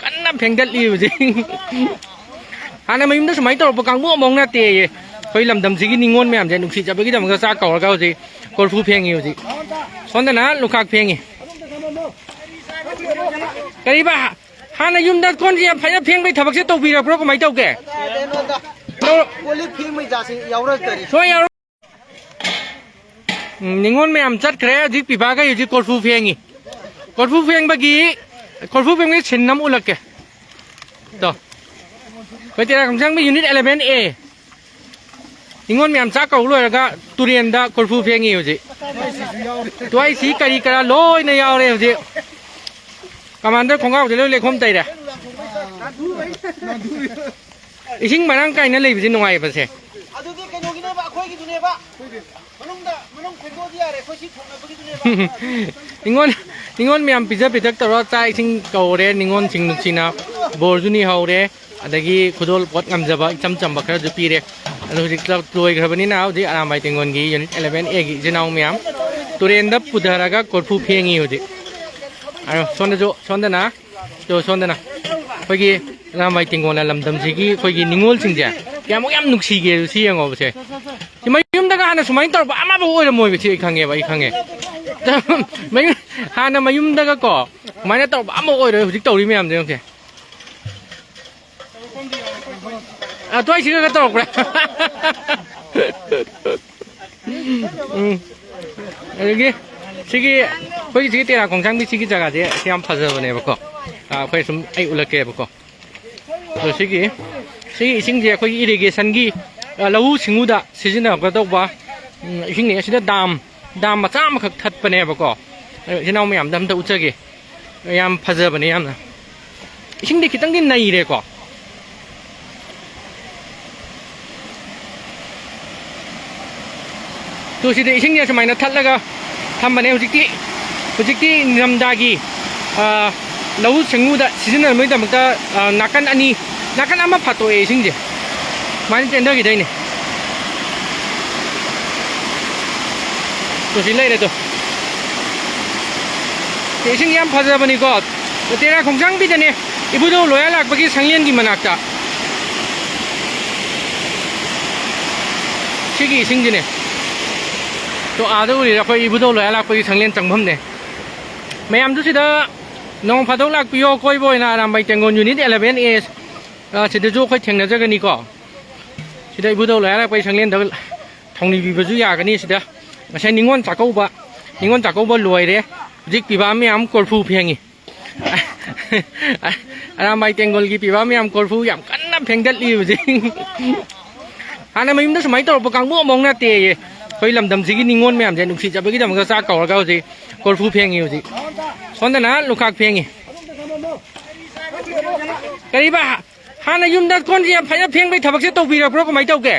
กันน้ำเพียงดัดลิวจริงฮานาไม่ยุ่งแต่สมัยตลอดประกังมั่วมองหน้าเตยเคยลำดำสิกินนิงวนแม่มจะนุกสิจะไปกินมันก็ซาเก่าแล้วก็สิกอล์ฟเพียงอยู่สิส่วนแต่นั้นลูกค้าเพียงกะดีป่ะฮานายุ่งแต่คนที่พยายามเพียงไปทำบักเสตปีเราเพราะก็ไม่เท่าแก่ช่วยเอานิงวนแม่มจัดแคร์จิปีบ้าก็อยู่ที่กอล์ฟเพียงกอล์ฟเพียงเมื่อกี้กอล์ฟเพียงนี่เช่นน้ำอุลักแกต่อไปเจอของช่างไม่ยูนิตเอลิเมนต์เอนิงอนมีอันซักเอาเลยแล้วก็ตุเรียนดากอล์ฟเพียงอยู่สิตัวไอ้สีกะดีกระลอยในยาวเลยสิกำมันเด็กของเขาจะเลี้ยงคมใจเด้ออีชิงมานั่งใกล้นั่นเลยสิน้องไอ้ภาษานิงอนมีอันพิจารณาตลอดใจชิงเก่าเลยนิงอนชิงนุกชินะบอลจุนี่เขาเลยadagi kudol pot ngam jaba cham bakra ju pire alo dikla loi grabani na odi aramai tengon gi unit 11 a gi jinau miam turenda pudharaga korfu phengi odi aro sonda na khoi gi aramai tengon la lamdam ji gi khoi gi ningol singja yam nuksi ge si yango bse si mayum daga hana sumai tor ba ama ba oi moi bi si khange ba khange mai hana mayum daga ko mai tor ba ama oi ro hujik tori miam je seตัวชิ้นก็ตกเลย여기 시기 거기 시기 때라 공장비 시기 자가지 시험 파서 보내볼거 거기 좀 아이 올라게 해볼거 또 시기 신기해 거기 이리게 산기 라우 친구다 시즌에 가도 봐 신기해 시다 담 맞아 막 탓 보내볼거 지나오면 암담도 우짜기 얌 파서 보내 얌 신기 기땅긴 나 이래거ตัวสิเดชิงเนี่ยสมัยนั้นทัดแล้วก็ทำมาในหุจิกที่นำดากีเราเชิงงูดะสิ่งนั้นไม่ได้มันก็นักกันอันนี้นักกันอามาพัดตัวเองชิงเดียมันจะเดินกี่ได้เนี่ยตัวสิเล่เลยตัวเดชิงยามพัดจะเป็นอีกก็เทระของจังปีเนี่ยอีบุโดลอยหลักเมื่อกี้สังเลียนกี่มันนักจ้ะชิกี้ชิงเนี่ยตัวอาดูดิเราไปอีบุโดเลยเราไปสังเลียนจังพุ่มเนี่ยไม่ยามดูสิเด้อน้องพัดลักปีโอคอยบ่อยนะรำไปจังงอนยูนิต11 a สิเดจูคอยเถียงนะเจ้ากันนี่ก็สิได้อีบุโดเลยเราไปสังเลียนเด้อทองนี้วิบจุยากันนี่สิเด้อไม่ใช่นิงอนจากเขาบ่รวยเลยจิกปีบ้าไม่ยามกอล์ฟเพียงรำไปจังงอนกี่ปีบ้าไม่ยามกอล์ฟยามกันน้ำเพียงดัดลิวจริงฮานาไม่ยุ่งแต่สมัยตลอดประกังมั่วมองหน้าเตยเคยลำดำสิกินนิงวนแม่มจะนุกสิจะไปกินมันก็ซาเก่าแล้วก็สิกอล์ฟเพียงอยู่สิส่วนแต่นั้นลูกค้าเพียงกะดีป่ะฮานายุ่งแต่คนที่พยายามเพียงไปทำบักเสตปีเราเพราะก็ไม่เท่าแก่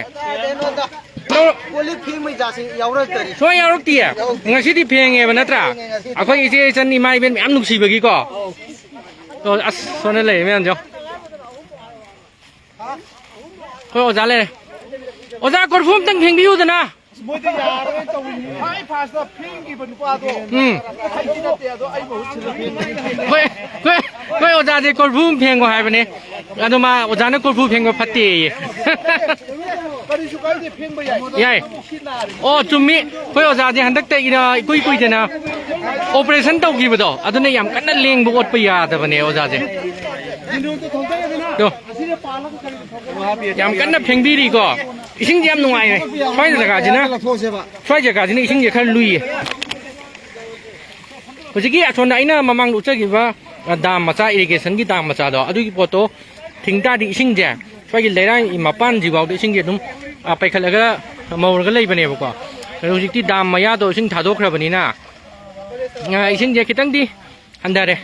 ช่วยเอาลูกเตี้ยงั้นสิที่เพียงไงมันนั่นตราอ่ะคนอีเจฉันนี่ไม่เป็นแม่นุกสิไปกี่ก็ตัวส่วนนั้นเลยไม่อันเจ้าก็เอาจานเลยเอาจานกอล์ฟตั้งเพียงดีอยู่แต่นะสมมติยาเราจะวิ่งไอ้พาสต้าพิงกี่เป็นกว่าตัวไอ้กินเตี้ยตัวไอ้หมูชิ้นละพิงก็อาจารย์จะกอล์ฟเพียงกว่าหายไปเนี่ยอันนู้นมาอาจารย์นักกอล์ฟเพียงกว่าพัตตี้ยัยโอ้จุ่มมิก็อาจารย์จะหันตักเตะอีน่ะกุยเจนะโอเปอเรชั่นตัวกี่บดอันนี้ยามกันนั่นเลี้ยงบุกอดไปยาแต่วันนี้อาจารย์ดูยามกันนั่นเพียงบีดีก็อีสิ่งที่ยามนุ่งไงช่วยจักรจีน่ะช่วยจักรจีน่ะอีสิ่งที่ขั้นลุยเมื่อกี้ชนได้น่ะมามังรู้จักกี่ว่าดามมาซาอิริเกชันกี่ดามมาซาดอกดูกี่ปอโต้ทิ้งตาดิสิ่งเดียช่วยกินเลยได้มาปั้นจีบเอาดิสิ่งเดียนุ่มไปขัดแล้วก็มาวนกันเลยไปเนี่ยบุกก็รู้จักที่ดามมายาโต้สิ่งถ่าโต้ครับวันนี้น่ะอีสิ่งเดียคิดตั้งดีอันเดอร์เลย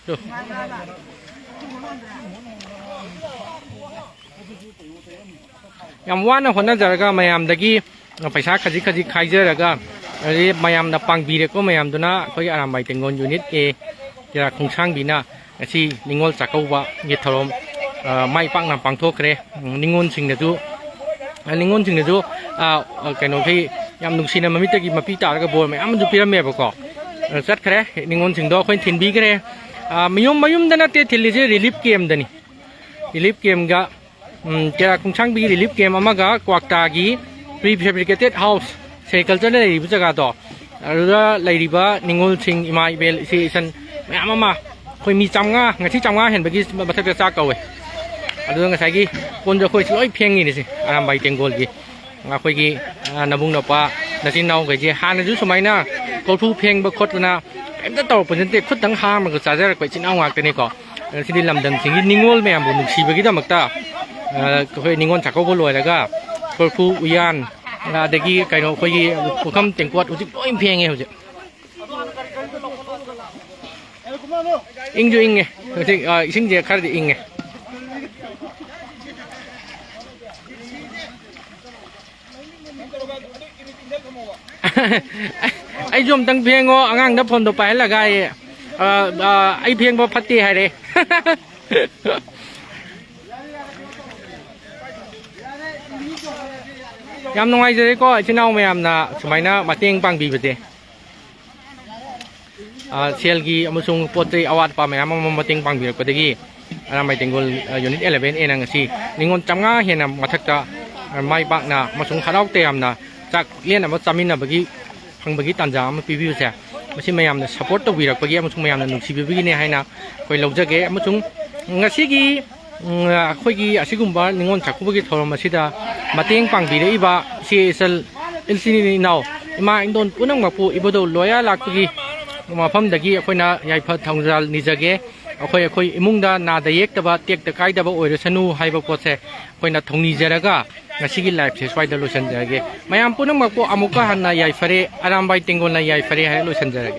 ดูยามวันนะคนนั้นจะก็มายามตะกี้ไปช้าขจิขายเจอแล้วก็มายามนับปังบีเด็กก็มายามตัวน่ะเขาจะอารามไปแต่งงอนยูนิตเอจะคงช่างบีน่ะที่นิงอลจากเขาว่าเงียบถล่มไม่ปังนำปังทั่วเลยนิงอลสิ่งเดียวกันโน้ที่ยามนุ่งสินะมันไม่ตะกี้มาปีตาแล้วก็บัวไม่มันดูปีละเมย์ประกอบจัดเลยนิงอลสิ่งดอกคนถิ่นบีกันเลย ꯃꯌꯨꯝꯗꯅ ꯇꯦ ꯊꯤꯜꯂꯤꯁꯦ ꯔꯤꯂꯤꯐ ꯀꯦꯝꯗꯅꯤ ꯔꯤꯂꯤꯐ ꯀꯦꯝꯒ ꯀꯦꯔꯥ ꯈꯣꯡꯁꯥꯡꯕꯤꯒꯤ ꯔꯤꯂꯤꯐ ꯀꯦꯝ ꯑꯃꯒ ꯀ꯭ꯋꯥꯛꯇꯥꯒꯤ ꯄ꯭ꯔꯤ ꯐꯦꯕ꯭ꯔꯤꯀꯦꯇꯦꯠ ꯍꯥꯎꯁ ꯁꯦꯔꯤꯀꯜꯆꯔꯗ ꯂꯩꯔꯤꯕ ꯖꯒꯥꯗꯣ ꯑꯗꯨꯗ ꯂꯩꯔꯤꯕ ꯅꯤꯡꯉꯣꯜꯁꯤꯡ ꯏꯃꯥ ꯏꯕꯦꯜ ꯏꯆꯦꯏꯆꯟ ꯃꯌꯥꯝ ꯑꯃ ꯑꯩꯈꯣꯏ ꯃꯤ 500 ꯉꯁꯤ 500 ꯍꯦꯟꯕꯒꯤ ꯃꯊꯛꯇ ꯆꯥꯛ ꯀꯧꯋꯦ ꯑꯗꯨꯒ ꯉꯁꯥꯏꯒꯤ ꯀꯣꯟꯁꯨ ꯑꯩꯈꯣꯏ ꯂꯣꯏ ꯐꯦꯡꯉꯤꯅꯦꯁꯦ ꯑꯔꯥꯝꯕꯥꯏ ꯇꯦꯡꯒꯣꯜꯒꯤ ꯑꯩꯈꯣꯏꯒꯤ ꯅꯕꯨꯡ ꯅꯨꯄꯥ ꯅꯆꯤꯟ ꯅꯥꯎꯈꯩꯁꯦ ꯍꯥꯟꯅꯁꯨ ꯁꯨꯃꯥꯏꯅ ꯀꯧꯊꯨ ꯐꯦꯡꯕ ꯈꯣꯠꯇꯅ ꯀꯩꯝꯇ ꯇꯧꯔꯛꯄ ꯅꯠꯇꯦ ꯈꯨꯠꯇꯪ ꯍꯥꯝꯃꯒ ꯆꯥꯖꯔꯛꯄ ꯏꯆꯤꯟ ꯏꯅꯥꯎ ꯉꯥꯛꯇꯅꯤꯀꯣ ꯉꯁꯤꯗꯤ ꯂꯝꯗꯝꯁꯤꯡꯒꯤ ꯅꯤꯡꯉꯣꯜ ꯃꯌꯥꯝꯕꯨ ꯅꯨꯡꯁꯤꯕꯒꯤꯗꯃꯛꯇ ꯑꯩꯈꯣꯏ ꯅꯤꯡꯉꯣꯜ ꯆꯥꯛꯀꯧꯕ ꯂꯣꯏꯔꯒ ꯀꯣꯔꯐꯨ ꯎꯌꯥꯟ ꯑꯗꯒꯤ ꯀꯩꯅꯣ ꯑꯩꯈꯣꯏꯒꯤ ꯄꯨꯈꯝ ꯇꯦꯡꯀꯣꯠ ꯍꯧꯖꯤꯛ ꯂꯣꯏ ꯐꯦꯡꯉꯦ ꯍꯧꯖꯤꯛ ꯏꯪꯁꯨ ꯏꯪꯉꯦ ꯍꯧꯖꯤꯛ ꯏꯁꯤꯡꯁꯦ ꯈꯔꯗꯤ ꯏꯪꯉꯦ ꯑꯩꯁꯨ ꯑꯝꯇꯪ ꯐꯦꯡꯉꯣ ꯑꯉꯥꯡꯗ ꯐꯣꯟꯗꯣ ꯄꯥꯏꯍꯜꯂꯒ ꯑꯩ ꯐꯦꯡꯕ ꯐꯠꯇꯦ ꯍꯥꯏꯔꯦ ꯌꯥꯝ ꯅꯨꯡꯉꯥꯏꯖꯔꯦꯀꯣ ꯏꯆꯤꯟ ꯏꯅꯥꯎ ꯃꯌꯥꯝꯅ ꯁꯨꯃꯥꯏꯅ ꯃꯇꯦꯡ ꯄꯥꯡꯕꯤꯕꯁꯦ ꯁꯦꯜꯒꯤ ꯑꯃꯁꯨꯡ ꯄꯣꯠ ꯆꯩ ꯑꯋꯥꯠ ꯑꯄꯥ ꯃꯌꯥꯝ ꯑꯃ ꯃꯇꯦꯡ ꯄꯥꯡꯕꯤꯔꯛꯄꯗꯒꯤ ꯑꯔꯥꯝꯕꯥꯏ ꯇꯦꯡꯒꯣꯜ ꯌꯨꯅꯤꯠ 11Aꯅ ꯉꯁꯤ ꯅꯤꯡꯉꯣꯜ 500 ꯍꯦꯟꯅ ꯃꯊꯛꯇ ꯃꯥꯏ ꯄꯥꯛꯅ ꯑꯃꯁꯨꯡ ꯍꯔꯥꯎ ꯇꯌꯥꯝꯅ ꯆꯥꯛ ꯂꯦꯟ ꯑꯃ ꯆꯥꯃꯤꯟꯅꯕꯒꯤ ꯐꯪꯕꯒꯤ ꯇꯥꯟꯖꯥ ꯑꯃ ꯄꯤꯕꯤꯕꯁꯦ ꯃꯁꯤ ꯃꯌꯥꯝꯅ ꯁꯄꯣꯔꯠ ꯇꯧꯕꯤꯔꯛꯄꯒꯤ ꯑꯃꯁꯨꯡ ꯃꯌꯥꯝꯅ ꯅꯨꯡꯁꯤꯕꯤꯕꯒꯤꯅꯦ ꯍꯥꯏꯅ ꯑꯩꯈꯣꯏ ꯂꯧꯖꯒꯦ ꯑꯃꯁꯨꯡ ꯉꯁꯤꯒꯤ ꯑꯩꯈꯣꯏꯒꯤ ꯑꯁꯤꯒꯨꯝꯕ ꯅꯤꯡꯉꯣꯜ ꯆꯥꯛꯀꯧꯕꯒꯤ ꯊꯧꯔꯝ ꯑꯁꯤꯗ ꯃꯇꯦꯡ ꯄꯥꯡꯕꯤꯔꯛꯏꯕ ꯏꯆꯦ ꯏꯆꯜ ꯏꯅꯥꯎ ꯏꯃꯥ ꯏꯟꯗꯣꯟ ꯄꯨꯝꯅꯃꯛꯄꯨ ꯏꯕꯨꯙꯧ ꯂꯣꯌꯥ ꯂꯥꯛꯄꯒꯤ ꯃꯐꯝꯗꯒꯤ ꯑꯩꯈꯣꯏꯅ ꯌꯥꯏꯐ ꯊꯧꯖꯥꯜ ꯅꯤꯖꯒꯦ ꯑꯩꯈꯣꯏ ꯏꯃꯨꯡꯗ ꯅꯥꯗ ꯌꯦꯛꯇꯕ ꯇꯦꯛꯇ ꯀꯥꯏꯗꯕ ꯑꯣꯏꯔꯁꯅꯨ ꯍꯥꯏꯕ ꯄꯣꯠꯁꯦ ꯑꯩꯈꯣꯏꯅ ꯊꯧꯅꯤꯖꯔꯒ ꯉꯁꯤꯒꯤ ꯂꯥꯏꯐꯁꯦ ꯁ꯭ꯋꯥꯏꯗ ꯂꯣꯏꯁꯤꯟꯖꯔꯒꯦ ꯃꯌꯥꯝ ꯄꯨꯝꯅꯃꯛꯄꯨ ꯑꯃꯨꯛꯀ ꯍꯟꯅ ꯌꯥꯏꯐꯔꯦ ꯑꯔꯥꯝꯕꯥꯏ ꯇꯦꯡꯒꯣꯜꯅ ꯌꯥꯏꯐꯔꯦ ꯍꯥꯏꯔ ꯂꯣꯏꯁꯤꯟꯖꯔꯒꯦ